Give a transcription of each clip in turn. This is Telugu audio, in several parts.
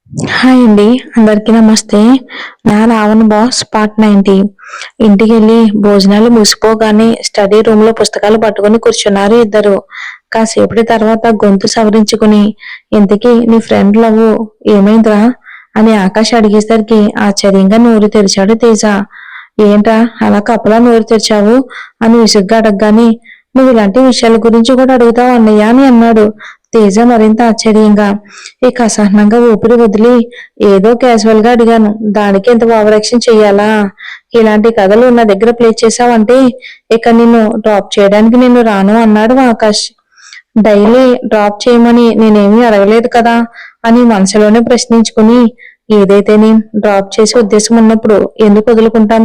హాయ్ అండి, అందరికీ నమస్తే. నా రావణ్ బాస్ పార్ట్ 90. ఇంటికి వెళ్ళి భోజనాలు ముగిసిపోగానే స్టడీ రూమ్ లో పుస్తకాలు పట్టుకుని కూర్చున్నారు ఇద్దరు. కాసేపటి తర్వాత గొంతు సవరించుకుని, ఇంతకీ నీ ఫ్రెండ్ లవ్ ఏమైందిరా అని ఆకాష్ అడిగేసరికి ఆశ్చర్యంగా నోరు తెరిచాడు తేజ. ఏంట్రా అలా కప్పలా నోరు తెరిచావు అని విసుగ్గా అడగగానే, నువ్వు ఇలాంటి విషయాల గురించి కూడా అడుగుతావు అన్నయ్య అని అన్నాడు తేజ మరింత ఆశ్చర్యంగా. ఇక అసహనంగా ఊపిరి వదిలి, ఏదో క్యాజువల్ గా అడిగాను, దానికి ఎంత ఓవరాక్షన్ చెయ్యాలా? ఇలాంటి కథలు నా దగ్గర ప్లే చేసావంటే ఇక నిన్ను డ్రాప్ చేయడానికి నేను రాను అన్నాడు ఆకాష్. డైలీ డ్రాప్ చేయమని నేనేమీ అడగలేదు కదా అని మనసులోనే ప్రశ్నించుకుని, ఏదైతేనే డ్రాప్ చేసే ఉద్దేశం ఉన్నప్పుడు ఎందుకు వదులుకుంటాం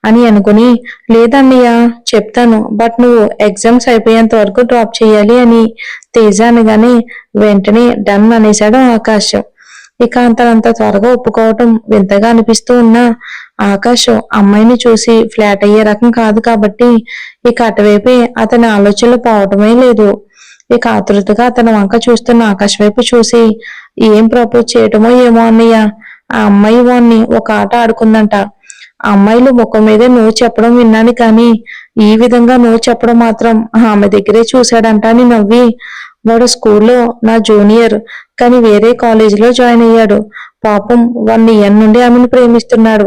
అని అనుకుని, లేదన్నయ్య చెప్తాను, బట్ నువ్వు ఎగ్జామ్స్ అయిపోయేంత వరకు డ్రాప్ చేయాలి అని తేజ అనగానే వెంటనే డన్ అనేశాడు ఆకాష్. ఇక అంత త్వరగా ఒప్పుకోవటం వింతగా అనిపిస్తూ ఉన్నా, ఆకాష్ అమ్మాయిని చూసి ఫ్లాట్ అయ్యే రకం కాదు కాబట్టి ఇక అటువైపే అతని ఆలోచనలు పోవటమే లేదు. ఇక ఆతృతగా అతని వంక చూస్తున్న ఆకాష్ వైపు చూసి, ఏం ప్రపోజ్ చేయటమో ఏమో అన్నయ్య, ఆ అమ్మాయి వాణ్ణి ఒక ఆట ఆడుకుందంట. అమ్మాయిలు ముఖం మీదే నువ్వు చెప్పడం విన్నాను కానీ ఈ విధంగా నువ్వు చెప్పడం మాత్రం ఆమె దగ్గరే చూశాడంట అని నవ్వి, వాడు స్కూల్లో నా జూనియర్ కానీ వేరే కాలేజీలో జాయిన్ అయ్యాడు. పాపం 1 ఇయర్ నుండి ఆమెను ప్రేమిస్తున్నాడు.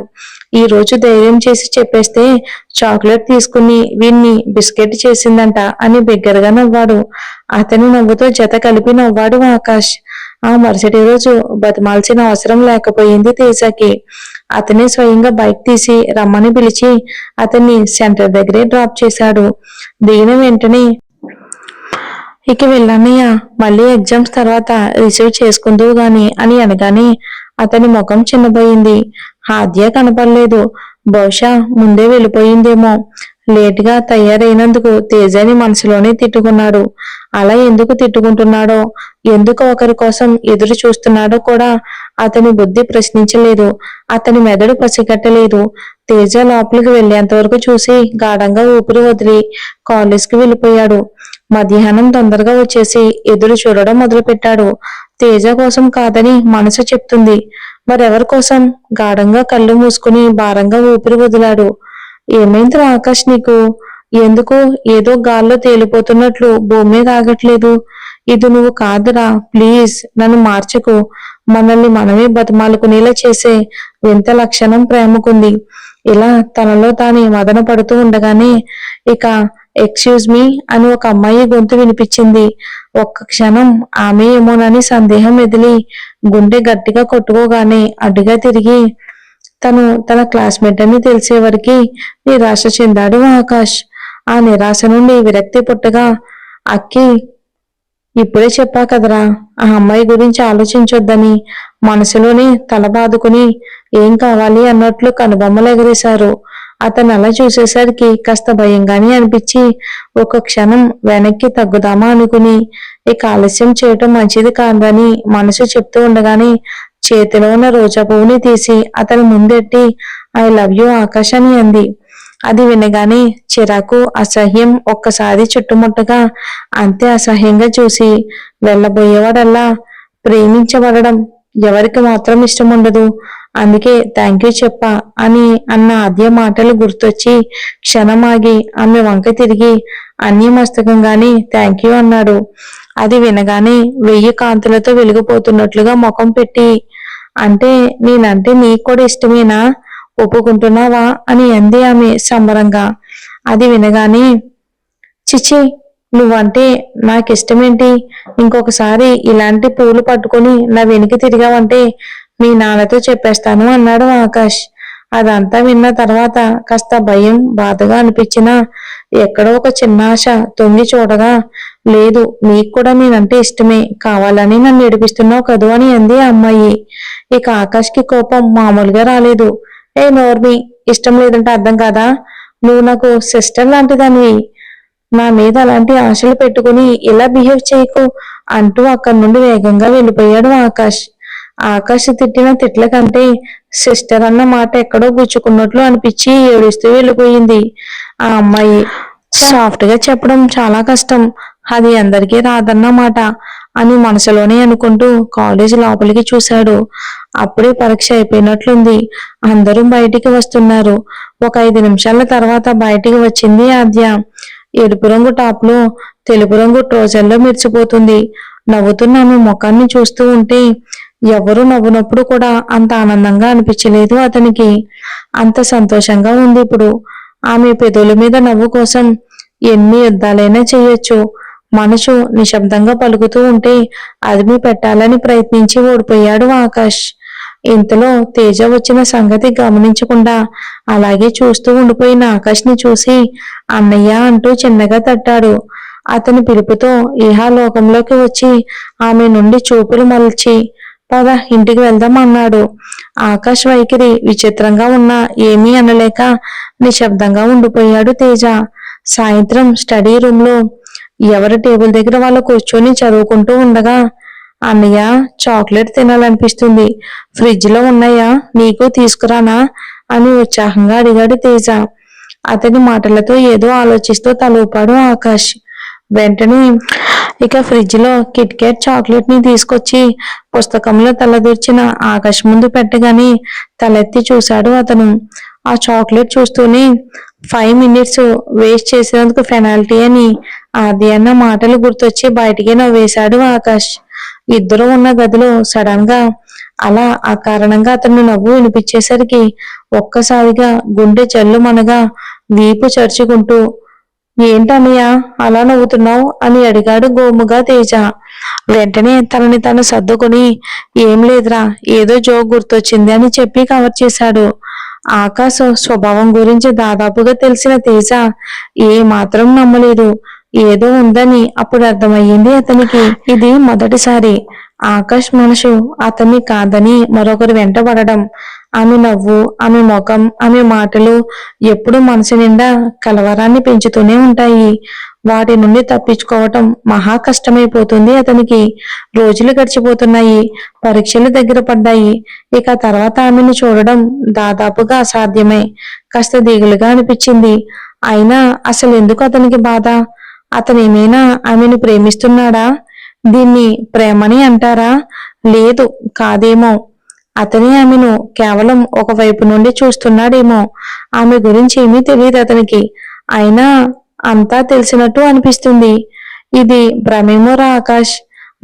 ఈ రోజు ధైర్యం చేసి చెప్పేస్తే చాక్లెట్ తీసుకుని వీణ్ణి బిస్కెట్ చేసిందంట అని బిగ్గరగా నవ్వాడు. అతని నవ్వుతో జత కలిపి నవ్వాడు ఆకాష్. ఆ మరుసటి రోజు బతిమాల్సిన అవసరం లేకపోయింది తేజకి. అతనే స్వయంగా బైక్ తీసి రమ్మని పిలిచి అతన్ని సెంటర్ దగ్గరే డ్రాప్ చేశాడు. దిగిన వెంటనే, ఇక వెళ్ళన్నయ్య, మళ్ళీ ఎగ్జామ్స్ తర్వాత రిసీవ్ చేసుకుందువు గాని అని అనగానే అతని ముఖం చిన్నపోయింది. ఆద్య కనపడలేదు. బహుశా ముందే వెళ్ళిపోయిందేమో. లేటుగా తయారైనందుకు తేజని మనసులోనే తిట్టుకున్నాడు. అలా ఎందుకు తిట్టుకుంటున్నాడో, ఎందుకు ఒకరి కోసం ఎదురు చూస్తున్నాడో కూడా అతని బుద్ధి ప్రశ్నించలేదు. అతని మెదడు పసిగట్టలేదు. తేజ లోపలికి వెళ్లేంత వరకు చూసి గాఢంగా ఊపిరి వదిలి కాలేజ్కి వెళ్ళిపోయాడు. మధ్యాహ్నం తొందరగా వచ్చేసి ఎదురు చూడడం మొదలుపెట్టాడు. తేజ కోసం కాదని మనసు చెప్తుంది. మరెవరి కోసం? గాఢంగా కళ్ళు మూసుకుని భారంగా ఊపిరి వదిలాడు. ఏమైందిరా ఆకాష్ నీకు? ఎందుకు ఏదో గాల్లో తేలిపోతున్నట్లు భూమి మీద ఆగట్లేదు? ఇది నువ్వు కాదురా, ప్లీజ్ నన్ను మార్చకు. మనల్ని మనమే బతిమాలుకునేలా చేసే వింత లక్షణం ప్రేమకుంది. ఇలా తనలో తాను మదన పడుతూ ఉండగానే ఇక ఎక్స్క్యూజ్ మీ అని ఒక అమ్మాయి గొంతు వినిపించింది. ఒక్క క్షణం ఆమె ఏమోనని సందేహం మెదిలి గుండె గట్టిగా కొట్టుకోగానే అడ్డుగా తిరిగి తను తన క్లాస్మేట్ అని తెలిసేవరికి నిరాశ చెందాడు ఆకాష్. ఆ నిరాశ నుండి విరక్తి పుట్టగా, అక్కి ఇప్పుడే చెప్పా కదరా ఆ అమ్మాయి గురించి ఆలోచించొద్దని, మనసులోనే తల బాదుకుని ఏం కావాలి అన్నట్లు కనుబొమ్మలు ఎగరేశారు. అతను అలా చూసేసరికి కాస్త భయంగానే అనిపించి ఒక క్షణం వెనక్కి తగ్గుదామా అనుకుని, ఇక ఆలస్యం చేయటం మంచిది కాదని మనసు చెప్తూ ఉండగానే చేతిలో ఉన్న రోజా పువ్వుని తీసి అతని ముందెట్టి, ఐ లవ్ యూ ఆకాష్ అని అంది. అది వినగానే చిరాకు అసహ్యం ఒక్కసారి చుట్టుముట్టగా అంతే అసహ్యంగా చూసి వెళ్ళబోయేవాడల్లా, ప్రేమించబడడం ఎవరికి మాత్రం ఇష్టం ఉండదు, అందుకే థ్యాంక్ యూ చెప్పా అని అన్న ఆద్య మాటలు గుర్తొచ్చి క్షణం ఆగి ఆమె వంక తిరిగి అన్యమస్తకంగానే థ్యాంక్ యూ అన్నాడు. అది వినగానే 1000 కాంతులతో వెలిగిపోతున్నట్లుగా ముఖం పెట్టి, అంటే నేనంటే నీకు కూడా ఇష్టమేనా, ఒప్పుకుంటున్నావా అని అంది ఆమె సంబరంగా. అది వినగానే, చిచి నువ్వంటే నాకిష్టమేంటి, ఇంకొకసారి ఇలాంటి పూలు పట్టుకొని నా వెనక్కి తిరిగావంటే మీ నాన్నతో చెప్పేస్తాను అన్నాడు ఆకాష్. అదంతా విన్న తర్వాత కాస్త భయం బాధగా అనిపించినా ఎక్కడో ఒక చిన్న ఆశ తొంగి చూడగా, లేదు నీకు కూడా నేనంటే ఇష్టమే, కావాలని నన్ను ఏడిపిస్తున్నావు కదూ అని అంది ఆ అమ్మాయి. ఇక ఆకాష్కి కోపం మామూలుగా రాలేదు. ఏ నోర్మి, ఇష్టం లేదంటే అర్థం కాదా? నువ్వు నాకు సిస్టర్ లాంటిదానివి, నా మీద అలాంటి ఆశలు పెట్టుకుని ఇలా బిహేవ్ చేయకు అంటూ అక్కడి నుండి వేగంగా వెళ్ళిపోయాడు ఆకాష్. ఆకాష్ తిట్టిన తిట్ల కంటే సిస్టర్ అన్న మాట ఎక్కడో గుచ్చుకున్నట్లు అనిపించి ఏడుస్తూ వెళ్ళిపోయింది ఆ అమ్మాయి. సాఫ్ట్ గా చెప్పడం చాలా కష్టం, అది అందరికీ రాదన్నమాట. అని మనసులోనే అనుకుంటూ కాలేజీ లోపలికి చూశాడు. అప్పుడే పరీక్ష అయిపోయినట్లుంది. అందరూ బయటికి వస్తున్నారు. ఒక 5 నిమిషాల తర్వాత బయటికి వచ్చింది ఆద్య. ఎరుపు రంగు టాప్ లో తెలుపు రంగు ట్రౌజర్లో మెరిసిపోతుంది. నవ్వుతున్న ఆమె ముఖాన్ని చూస్తూ ఉంటే ఎవరు నవ్వునప్పుడు కూడా అంత ఆనందంగా అనిపించలేదు అతనికి. అంత సంతోషంగా ఉంది ఇప్పుడు. ఆమె పెదవుల మీద నవ్వు కోసం ఎన్ని యుద్ధాలైనా చేయొచ్చు. మనసు నిశ్శబ్దంగా పలుకుతూ ఉంటే అదిమి పెట్టాలని ప్రయత్నించి ఓడిపోయాడు ఆకాష్. ఇంతలో తేజ వచ్చిన సంగతి గమనించకుండా అలాగే చూస్తూ ఉండిపోయిన ఆకాష్ని చూసి అన్నయ్య అంటూ చిన్నగా తట్టాడు. అతని పిలుపుతో ఇహాలోకంలోకి వచ్చి ఆమె నుండి చూపులు మలచి పద ఇంటికి వెళ్దాం అన్నాడు. ఆకాష్ వైఖరి విచిత్రంగా ఉన్నా ఏమీ అనలేక నిశ్శబ్దంగా ఉండిపోయాడు తేజ. సాయంత్రం స్టడీ రూమ్ లో ఎవరి టేబుల్ దగ్గర వాళ్ళు కూర్చొని చదువుకుంటూ ఉండగా అన్నయ్య చాక్లెట్ తినాలనిపిస్తుంది, ఫ్రిడ్జ్ లో ఉన్నాయా, నీకు తీసుకురానా అని ఉత్సాహంగా అడిగాడు తేజ. అతని మాటలతో ఏదో ఆలోచిస్తూ తలూపాడు ఆకాష్. వెంటనే ఇక ఫ్రిడ్జ్ లో కిట్ క్యాట్ చాక్లెట్ ని తీసుకొచ్చి పుస్తకంలో తలదూర్చిన ఆకాష్ ముందు పెట్టగానే తలెత్తి చూశాడు అతను. ఆ చాక్లెట్ చూస్తూనే 5 మినిట్స్ వేస్ట్ చేసినందుకు పెనాల్టీ అని ఆద్య అన్న మాటలు గుర్తొచ్చి బయటికి నవ్వేశాడు ఆకాష్. ఇద్దరు ఉన్న గదిలో సడన్ గా అలా అకారణంగా అతను నవ్వు వినిపించేసరికి ఒక్కసారిగా గుండె జల్లుమనగా వీపు చరుచుకుంటూ ఏంటన్నయ్య అలా నవ్వుతున్నావు అని అడిగాడు గోముగా తేజ. వెంటనే తనని తను సర్దుకుని ఏం లేదురా ఏదో జోక్ గుర్తొచ్చింది అని చెప్పి కవర్ చేశాడు. ఆకాశ స్వభావం గురించి దాదాపుగా తెలిసిన తేజ ఏ మాత్రం నమ్మలేదు. ఏదో ఉందని అప్పుడు అర్థమయ్యింది అతనికి. ఇది మొదటిసారి ఆకాష్ మనసు అతన్ని కాదని మరొకరు వెంటబడడం. ఆమె నవ్వు, ఆమె ముఖం, ఆమె మాటలు ఎప్పుడు మనసు నిండా కలవరాన్ని పెంచుతూనే ఉంటాయి. వాటి నుండి తప్పించుకోవటం మహా కష్టమైపోతుంది అతనికి. రోజులు గడిచిపోతున్నాయి. పరీక్షలు దగ్గర పడ్డాయి. ఇక తర్వాత ఆమెను చూడడం దాదాపుగా అసాధ్యమే. కాస్త దిగులుగా అనిపించింది. అయినా అసలు ఎందుకు అతనికి బాధ? అతనేమైనా ఆమెను ప్రేమిస్తున్నాడా? దీన్ని ప్రేమని అంటారా? లేదు, కాదేమో. అతని ఆమెను కేవలం ఒకవైపు నుండి చూస్తున్నాడేమో. ఆమె గురించి ఏమీ తెలియదు అతనికి. అయినా అంతా తెలిసినట్టు అనిపిస్తుంది. ఇది భ్రమేమోరా ఆకాష్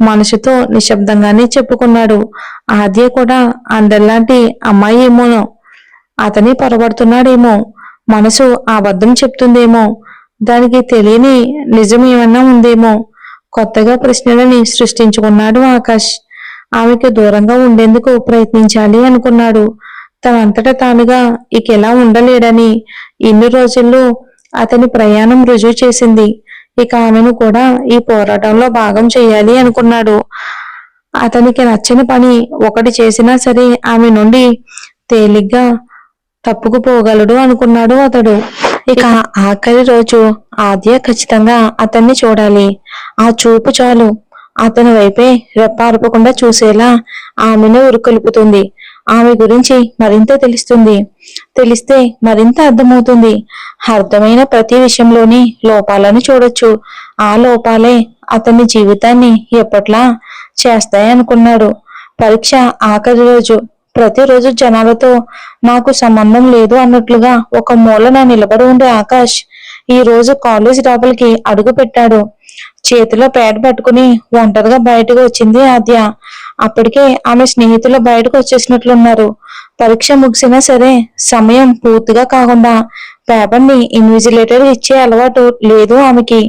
మనసుతో నిశ్శబ్దంగానే చెప్పుకున్నాడు. ఆద్య కూడా అందరిలాంటి అమ్మాయి ఏమోనో. అతని పొరబడుతున్నాడేమో. మనసు అబద్ధం చెప్తుందేమో. దానికి తెలియని నిజం ఏమన్నా ఉందేమో. కొత్తగా ప్రశ్నలని సృష్టించుకున్నాడు ఆకాష్. ఆమెకు దూరంగా ఉండేందుకు ప్రయత్నించాలి అనుకున్నాడు. తనంతటా తానుగా ఇకెలా ఉండలేడని ఇన్ని రోజుల్లో అతని ప్రయాణం రుజువు చేసింది. ఇక ఆమెను కూడా ఈ పోరాటంలో భాగం చేయాలి అనుకున్నాడు. అతనికి నచ్చని పని ఒకటి చేసినా సరే ఆమె నుండి తేలిగ్గా తప్పుకుపోగలడు అనుకున్నాడు అతడు. ఇక ఆఖరి రోజు ఆద్య ఖచ్చితంగా అతన్ని చూడాలి. ఆ చూపు చాలు అతని వైపే రెప్పార్పకుండా చూసేలా ఆమెను ఉరుకొల్పుతుంది. ఆమె గురించి మరింత తెలుస్తుంది. తెలిస్తే మరింత అర్థమవుతుంది. అర్థమైన ప్రతి విషయంలోని లోపాలను చూడొచ్చు. ఆ లోపాలే అతని జీవితాన్ని ఎప్పట్లా చేస్తాయనుకున్నాడు. పరీక్ష ఆఖరి రోజు. ప్రతిరోజు జనాలతో నాకు సంబంధం లేదు అన్నట్లుగా ఒక మూలన నిలబడి ఉండే ఆకాష్ ఈ రోజు కాలేజ్ లోపలికి అడుగు పెట్టాడు. చేతిలో ప్యాడ్ పట్టుకుని ఒంటరిగా బయటకు వచ్చింది ఆద్య. అప్పటికే ఆమె స్నేహితులు బయటకు వచ్చేసినట్లున్నారు. పరీక్ష ముగిసినా సరే సమయం పూర్తిగా కాకుండా పేపర్ ని ఇన్విజిలేటర్ ఇచ్చే అలవాటు లేదు ఆమెకి.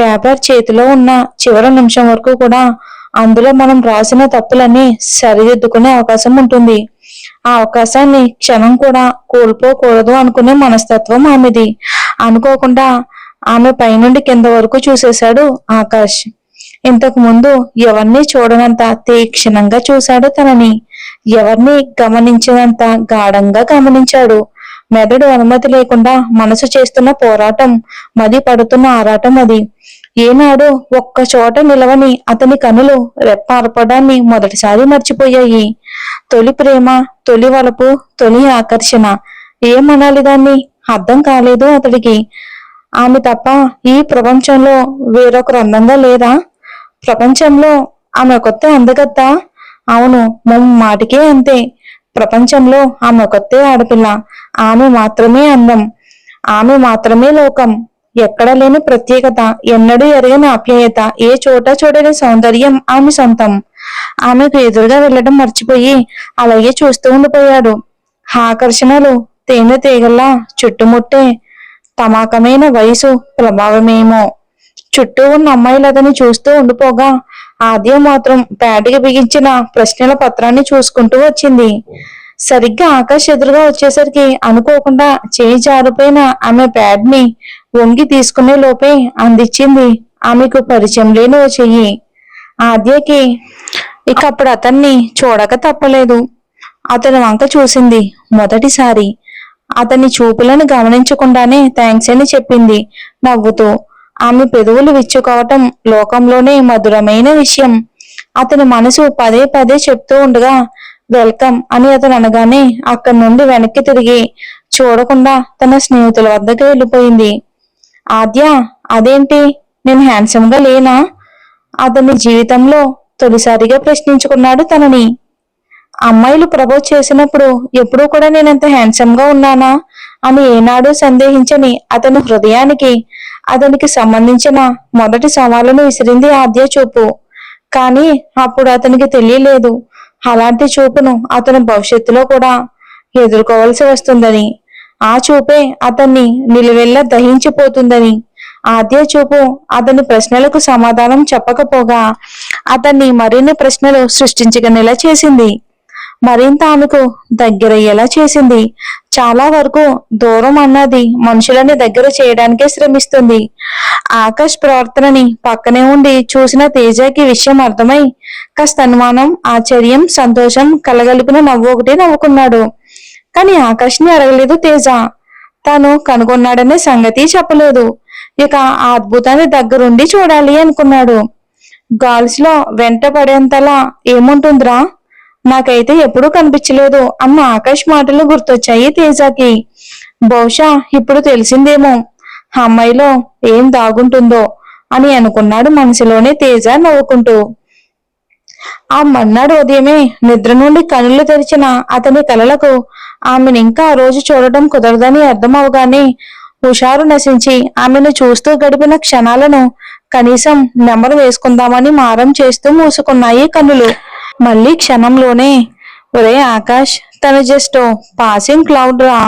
పేపర్ చేతిలో ఉన్న చివరి నిమిషం వరకు కూడా అందులో మనం రాసిన తప్పులన్నీ సరిదిద్దుకునే అవకాశం ఉంటుంది. ఆ అవకాశాన్ని క్షణం కూడా కోల్పోకూడదు అనుకునే మనస్తత్వం ఆమెది. అనుకోకుండా ఆమె పైనుండి కింద వరకు చూసేశాడు ఆకాష్. ఇంతకు ముందు ఎవరిని చూడనంత తీక్షణంగా చూశాడు తనని. ఎవరిని గమనించినంత గాఢంగా గమనించాడు. మెదడు అనుమతి లేకుండా మనసు చేస్తున్న పోరాటం, మది పడుతున్న ఆరాటం అది. ఏనాడు ఒక్క చోట నిలవని అతని కనులు రెప్పార్పడాన్ని మొదటిసారి మర్చిపోయాయి. తొలి ప్రేమ, తొలి వలపు, తొలి ఆకర్షణ. ఏమనాలి దాన్ని? అర్థం కాలేదు అతడికి. ఆమె తప్ప ఈ ప్రపంచంలో వేరొకరు అందంగా లేదా? ప్రపంచంలో ఆమె కొత్త అందగత్త. అవును, మాటికే అంతే. ప్రపంచంలో ఆమె కొత్తే ఆడపిల్ల. ఆమె మాత్రమే అందం, ఆమె మాత్రమే లోకం. ఎక్కడ లేని ప్రత్యేకత, ఎన్నడూ ఎరగని ఆప్యాయత, ఏ చోట చూడని సౌందర్యం ఆమె సొంతం. ఆమెకు ఎదురుగా వెళ్ళడం మర్చిపోయి అలాగే చూస్తూ ఉండిపోయాడు. ఆకర్షణలు తేనె తీగల్లా చుట్టుముట్టే తమాకమైన వయసు ప్రభావమేమో. చుట్టూ ఉన్న అమ్మాయిలు అతన్ని చూస్తూ ఉండిపోగా ఆద్య మాత్రం ప్యాటికి బిగించిన ప్రశ్నల పత్రాన్ని చూసుకుంటూ వచ్చింది. సరిగ్గా ఆకాష్ ఎదురుగా వచ్చేసరికి అనుకోకుండా చేయి జారిపోయిన ఆమె ప్యాడ్ ని వంగి తీసుకునే లోపే అందించింది ఆమెకు పరిచయం లేని ఓ చెయ్యి. ఆద్యకి ఇక అప్పుడు అతన్ని చూడక తప్పలేదు. అతని వంక చూసింది మొదటిసారి. అతని చూపులను గమనించకుండానే థ్యాంక్స్ అని చెప్పింది నవ్వుతూ. ఆమె పెదవులు విచ్చుకోవటం లోకంలోనే మధురమైన విషయం. అతని మనసు పదే పదే చెప్తూ ఉండగా వెల్కమ్ అని అతను అనగానే అక్కడి నుండి వెనక్కి తిరిగి చూడకుండా తన స్నేహితుల వద్దకు వెళ్ళిపోయింది. ఆద్య, అదేంటి, నేను హ్యాండ్సమ్ గా లేనా? అతని జీవితంలో తొలిసారిగా ప్రశ్నించుకున్నాడు తనని. అమ్మాయిలు ప్రపోజ్ చేసినప్పుడు ఎప్పుడూ కూడా నేనంత హ్యాండ్సమ్ గా ఉన్నానా అని ఏనాడూ సందేహించని అతని హృదయానికి అతనికి సంబంధించిన మొదటి సవాలును విసిరింది ఆద్య చూపు. కానీ అప్పుడు అతనికి తెలియలేదు అలాంటి చూపును అతను భవిష్యత్తులో కూడా ఎదుర్కోవాల్సి వస్తుందని. ఆ చూపే అతన్ని నిలువెల్లా దహించిపోతుందని. ఆద్య చూపు అతని ప్రశ్నలకు సమాధానం చెప్పకపోగా అతన్ని మరిన్ని ప్రశ్నలు సృష్టించగనేలా చేసింది. మరింత ఆమెకు దగ్గరయ్యేలా చేసింది. చాలా వరకు దూరం అన్నది మనుషులని దగ్గర చేయడానికే శ్రమిస్తుంది. ఆకాష్ ప్రవర్తనని పక్కనే ఉండి చూసిన తేజకి విషయం అర్థమై కాస్త అనుమానం, ఆశ్చర్యం, సంతోషం కలగలిపిన నవ్వు ఒకటి నవ్వుకున్నాడు. కానీ ఆకాష్ని అడగలేదు తేజ. తాను కనుగొన్నాడనే సంగతి చెప్పలేదు. ఇక ఆ అద్భుతాన్ని దగ్గరుండి చూడాలి అనుకున్నాడు. గర్ల్స్ లో వెంట పడేంతలా ఏముంటుందిరా, నాకైతే ఎప్పుడూ కనిపించలేదు అన్న ఆకాష్ మాటలు గుర్తొచ్చాయి తేజకి. బహుశా ఇప్పుడు తెలిసిందేమో అమ్మాయిలో ఏం దాగుంటుందో అని అనుకున్నాడు మనసులోనే తేజ నవ్వుకుంటూ. ఆ మర్నాడు ఉదయమే నిద్ర నుండి కనులు తెరిచిన అతని కలలకు ఆమెను ఇంకా ఆ రోజు చూడటం కుదరదని అర్థం అవగానే హుషారు నశించి ఆమెను చూస్తూ గడిపిన క్షణాలను కనీసం నెంబరు వేసుకుందామని మారం చేస్తూ మూసుకున్నాయి కన్నులు. మళ్ళీ క్షణంలోనే, ఒరే ఆకాష్, తను జస్ట్ పాసింగ్ క్లౌడ్ రా,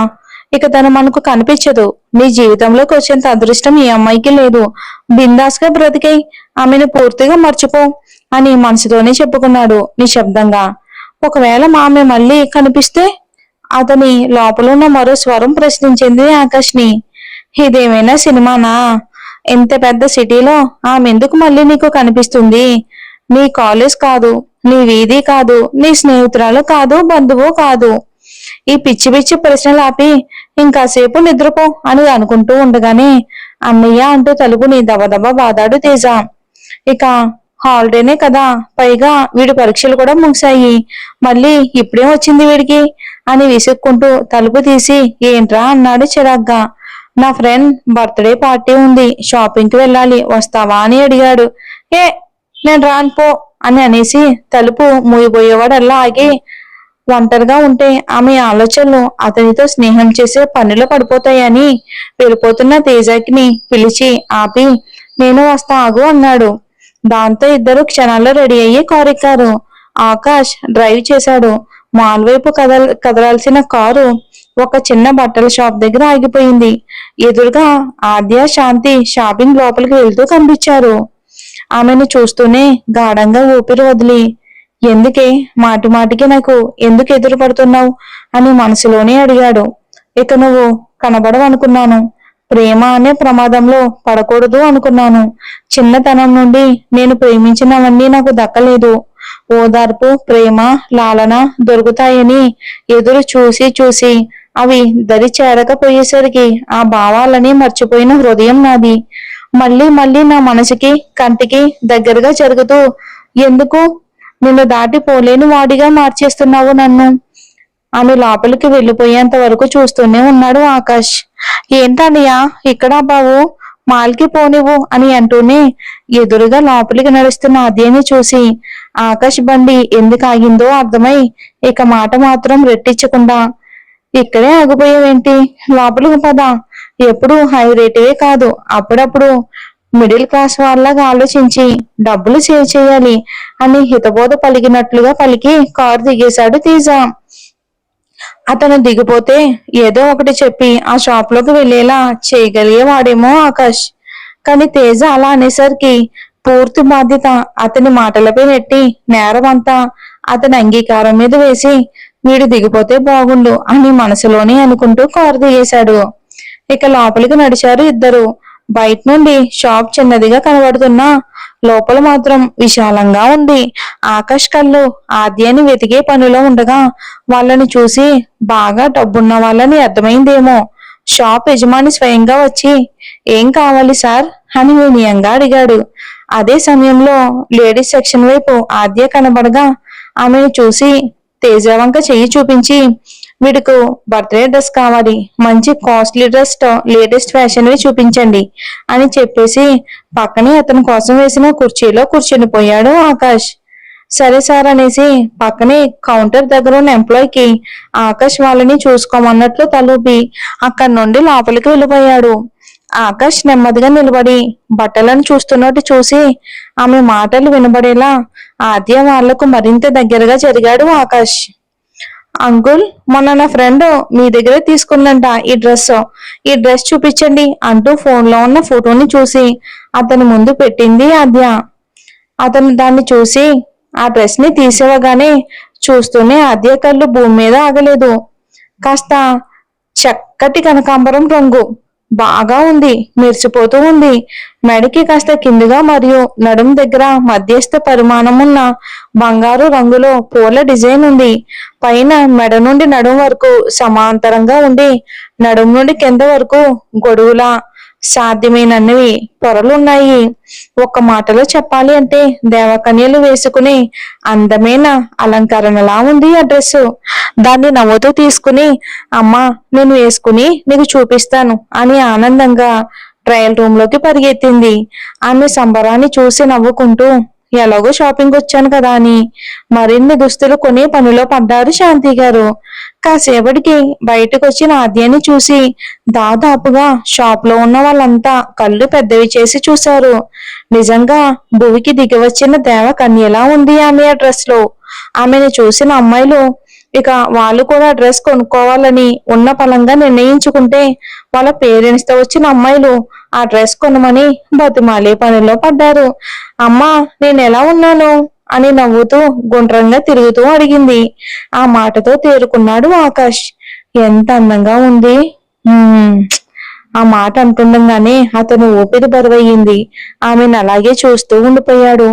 ఇక తను మనకు కనిపించదు. నీ జీవితంలోకి వచ్చేంత అదృష్టం ఈ అమ్మాయికి లేదు. బిందాస్ గా బ్రతికై ఆమెను పూర్తిగా మర్చిపో అని మనసుతోనే చెప్పుకున్నాడు నిశ్శబ్దంగా. ఒకవేళ ఆమె మళ్ళీ కనిపిస్తే? అతని లోపల ఉన్న మరో స్వరం ప్రశ్నించింది ఆకాష్ని. ఇదేమైనా సినిమానా? ఎంత పెద్ద సిటీలో ఆమె ఎందుకు మళ్ళీ నీకు కనిపిస్తుంది? నీ కాలేజ్ కాదు, నీ వీధి కాదు, నీ స్నేహితురాలు కాదు, బంధువు కాదు. ఈ పిచ్చి పిచ్చి ప్రశ్నలు ఆపి ఇంకాసేపు నిద్రపో అని అనుకుంటూ ఉండగానే అన్నయ్య అంటూ తలుపుని దబదబా బాదాడు తేజ. ఇక హాలిడేనే కదా, పైగా వీడి పరీక్షలు కూడా ముగిశాయి, మళ్ళీ ఇప్పుడే వచ్చింది వీడికి అని విసుక్కుంటూ తలుపు తీసి ఏంట్రా అన్నాడు చిరాగ్గా. నా ఫ్రెండ్ బర్త్డే పార్టీ ఉంది, షాపింగ్ కి వెళ్ళాలి, వస్తావా అని అడిగాడు. ఏ, నేను రాను పో అని అనేసి తలుపు మూయబోయేవాడల్లా ఆగి, ఒంటరిగా ఉంటే ఆమె ఆలోచనలు అతనితో స్నేహం చేసే పనిలో పడిపోతాయని వెళ్ళిపోతున్న తేజకిని పిలిచి ఆపి, నేను వస్తా ఆగు అన్నాడు. దాంతో ఇద్దరు క్షణాల్లో రెడీ అయ్యి కారు ఎక్కారు. ఆకాష్ డ్రైవ్ చేశాడు. మాల్ వైపు కదలాల్సిన కారు ఒక చిన్న బట్టల షాప్ దగ్గర ఆగిపోయింది. ఎదురుగా ఆద్య, శాంతి షాపింగ్ లోపలికి వెళ్తూ కనిపించారు. ఆమెను చూస్తూనే గాఢంగా ఊపిరి వదిలి, ఎందుకే మాటి మాటికి నాకు ఎందుకు ఎదురు పడుతున్నావు అని మనసులోనే అడిగాడు. ఇక నువ్వు కనబడవనుకున్నాను, ప్రేమ అనే ప్రమాదంలో పడకూడదు అనుకున్నాను. చిన్నతనం నుండి నేను ప్రేమించినవన్నీ నాకు దక్కలేదు. ఓదార్పు, ప్రేమ, లాలన దొరుకుతాయని ఎదురు చూసి చూసి అవి దరి చేరకపోయేసరికి ఆ భావాలని మర్చిపోయిన హృదయం నాది. మళ్ళీ మళ్ళీ నా మనసుకి కంటికి దగ్గరగా జరుగుతూ ఎందుకు నిన్ను దాటిపోలేని వాడిగా మార్చేస్తున్నావు నన్ను. ఆమె లోపలికి వెళ్ళిపోయేంత వరకు చూస్తూనే ఉన్నాడు ఆకాష్. ఏంటన్నయ్యా ఇక్కడ బావు, మాల్కి పోనివ్వు అని అంటూనే ఎదురుగా లోపలికి నడుస్తున్న ఆద్యని చూసి ఆకాష్ బండి ఎందుకు ఆగిందో అర్థమై ఇక మాట మాత్రం రెట్టించకుండా, ఇక్కడే ఆగిపోయావేంటి, లోపలికి పద, ఎప్పుడు హై రేటువే కాదు, అప్పుడప్పుడు మిడిల్ క్లాస్ వాళ్ళగా ఆలోచించి డబ్బులు సేవ్ చేయాలి అని హితబోధ పలికినట్లుగా పలికి కారు దిగేశాడు తేజ. అతను దిగిపోతే ఏదో ఒకటి చెప్పి ఆ షాప్ లోకి వెళ్లేలా చేయగలిగేవాడేమో ఆకాష్. కానీ తేజ అలా అనేసరికి పూర్తి బాధ్యత అతని మాటలపై నెట్టి నేరమంతా అతని అంగీకారం మీద వేసి వీడు దిగిపోతే బాగుండు అని మనసులోనే అనుకుంటూ కారు దిగేశాడు. ఇక లోపలికి నడిచారు ఇద్దరు. బయట నుండి షాప్ చిన్నదిగా కనబడుతున్నా లోపల మాత్రం విశాలంగా ఉంది. ఆకాష్ కళ్ళు ఆద్యాన్ని వెతికే పనిలో ఉండగా వాళ్ళని చూసి బాగా డబ్బున్న వాళ్ళని అర్థమైందేమో. షాప్ యజమాని స్వయంగా వచ్చి ఏం కావాలి సార్ అని వినయంగా అడిగాడు. అదే సమయంలో లేడీస్ సెక్షన్ వైపు ఆద్య కనబడగా ఆమెను చూసి తేజవంక చెయ్యి చూపించి, వీడికి బర్త్డే డ్రెస్ కావాలి, మంచి కాస్ట్లీ డ్రెస్ లేటెస్ట్ ఫ్యాషన్ వి చూపించండి అని చెప్పేసి పక్కనే అతని కోసం వేసిన కుర్చీలో కూర్చుని పోయాడు ఆకాష్. సరే సార్ అనేసి పక్కనే కౌంటర్ దగ్గర ఉన్న ఎంప్లాయీకి ఆకాష్ వాళ్ళని చూసుకోమన్నట్లు తలూపి అక్కడి నుండి లోపలికి వెళ్ళిపోయాడు. ఆకాష్ నెమ్మదిగా నిలబడి బట్టలను చూస్తున్నట్టు చూసి ఆమె మాటలు వినబడేలా ఆద్య వాళ్లకు మరింత దగ్గరగా జరిగాడు ఆకాష్. అంకుల్, మొన్న నా ఫ్రెండ్ మీ దగ్గర తీసుకుందంట ఈ డ్రెస్ చూపించండి అంటూ ఫోన్ లో ఉన్న ఫోటోని చూసి అతని ముందు పెట్టింది ఆద్య. అతను దాన్ని చూసి ఆ డ్రెస్ ని తీసేవగానే చూస్తూనే ఆద్య కళ్ళు భూమి మీద ఆగలేదు. కాస్త చక్కటి కనకాంబరం రంగు, బాగా ఉంది, మెరిసిపోతూ ఉంది. మెడకి కాస్త కిందిగా మరియు నడుం దగ్గర మధ్యస్థ పరిమాణం ఉన్న బంగారు రంగులో పూల డిజైన్ ఉంది. పైన మెడ నుండి నడుం వరకు సమాంతరంగా ఉండి నడుం నుండి కింద వరకు గొడుగులా సాధ్యమైనవి పొరలున్నాయి. ఒక్క మాటలో చెప్పాలి అంటే దేవకన్యలు వేసుకుని అందమైన అలంకరణలా ఉంది ఆ డ్రెస్సు. దాన్ని నవ్వుతూ తీసుకుని అమ్మా నేను వేసుకుని నీకు చూపిస్తాను అని ఆనందంగా ట్రయల్ రూమ్ లోకి పరిగెత్తింది. ఆమె సంబరాన్ని చూసి నవ్వుకుంటూ ఎలాగో షాపింగ్ వచ్చాను కదా అని మరిన్ని దుస్తులు కొనే పనిలో పడ్డారు శాంతి గారు. కాసేపటికి బయటకు వచ్చిన ఆద్యాన్ని చూసి దాదాపుగా షాప్ లో ఉన్న వాళ్ళంతా కళ్ళు పెద్దవి చేసి చూశారు. నిజంగా భువికి దిగివచ్చిన దేవ కన్యలా ఉంది ఆమె ఆ డ్రెస్ లో. ఆమెను చూసిన అమ్మాయిలు ఇక వాళ్ళు కూడా డ్రెస్ కొనుక్కోవాలని ఉన్న పలంగా నిర్ణయించుకుంటే వాళ్ళ పేరెంట్స్ తో వచ్చిన అమ్మాయిలు ఆ డ్రెస్ కొనమని బతిమాలే పనిలో పడ్డారు. అమ్మా నేను ఎలా ఉన్నాను అని నవ్వుతూ గుండ్రంగా తిరుగుతూ అడిగింది. ఆ మాటతో తేరుకున్నాడు ఆకాష్. ఎంత అందంగా ఉంది. ఆ మాట అంటుండగానే అతను ఊపిరి బరువయ్యింది. ఆమెను అలాగే చూస్తూ ఉండిపోయాడు.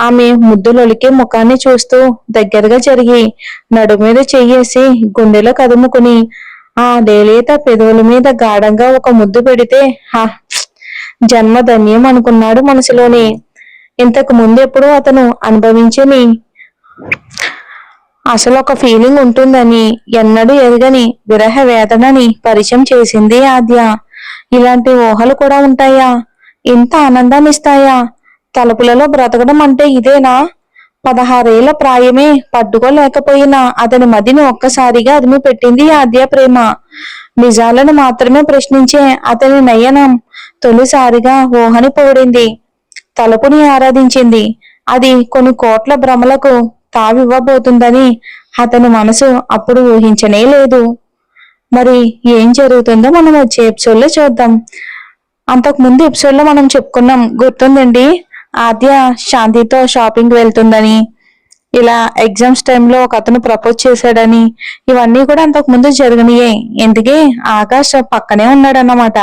ఆమె ముద్దులొలికే ముఖాన్ని చూస్తూ దగ్గరగా జరిగి నడు మీద చెయ్యేసి గుండెలో కదుముకుని ఆ లేలేత పెదవుల మీద గాఢంగా ఒక ముద్దు పెడితే జన్మ ధన్యం అనుకున్నాడు మనసులోని. ఇంతకు ముందెప్పుడు అతను అనుభవించని అసలు ఒక ఫీలింగ్ ఉంటుందని ఎన్నడూ ఎరగని విరహ వేదనని పరిచయం చేసింది ఆద్య. ఇలాంటి ఊహలు కూడా ఉంటాయా? ఇంత ఆనందాన్ని ఇస్తాయా? తలుపులలో బ్రతకడం అంటే ఇదేనా? 16 ఏళ్ల ప్రాయమే పట్టుకోలేకపోయినా అతని మదిని ఒక్కసారిగా అదిమి పెట్టింది ఆద్య ప్రేమ. నిజాలను మాత్రమే ప్రశ్నించే అతని నయనం తొలిసారిగా ఊహని పొగిడింది, తలుపుని ఆరాధించింది. అది కొన్ని కోట్ల భ్రమలకు తావివ్వబోతుందని అతని మనసు అప్పుడు ఊహించనే లేదు. మరి ఏం జరుగుతుందో మనం వచ్చే ఎపిసోడ్ లో చూద్దాం. అంతకు ముందు ఎపిసోడ్ లో మనం చెప్పుకున్నాం గుర్తుందండి, ఆద్య శాంతితో షాపింగ్ వెళ్తుందని, ఇలా ఎగ్జామ్స్ టైంలో ఒక అతను ప్రపోజ్ చేశాడని, ఇవన్నీ కూడా అంతకు ముందు జరిగినాయే. ఎందుకే ఆకాష్ పక్కనే ఉన్నాడన్నమాట.